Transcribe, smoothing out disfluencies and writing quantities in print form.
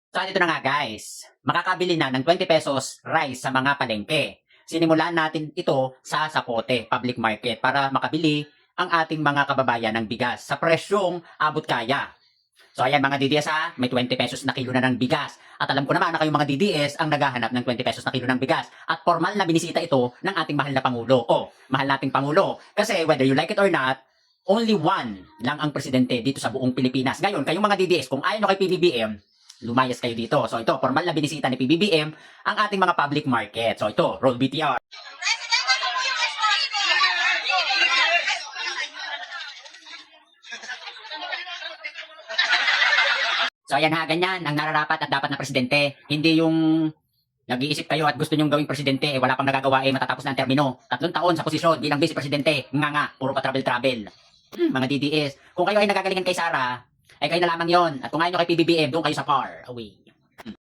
So, dito na nga guys, makakabili na ng 20 pesos rice sa mga palengke. Sinimulan natin ito sa Sapote Public Market para makabili ang ating mga kababayan ng bigas sa presyong abot kaya. So ayan mga DDS ha, may 20 pesos na kilo na ng bigas. At alam ko naman na kayong mga DDS ang naghahanap ng 20 pesos na kilo ng bigas. At formal na binisita ito ng ating mahal na Pangulo. O, mahal nating Pangulo. Kasi whether you like it or not, only one lang ang presidente dito sa buong Pilipinas. Ngayon, kayong mga DDS, kung ayaw nyo kay PBBM, lumayas kayo dito. So ito, formal na binisita ni PBBM ang ating mga public market. So ito, roll BTR. So ayan ha, ganyan ang nararapat at dapat na presidente. Hindi yung nag-iisip kayo at gusto nyong gawing presidente, wala pang nagagawa, matatapos na ang termino. 3 taon sa posisyon bilang vice presidente. Nga, puro pa travel-travel. Mga DDS, kung kayo ay nagagalingan kay Sara, ay kayo na lamang yon. At kung ayaw nyo kay PBBM, doon kayo sa par. Away.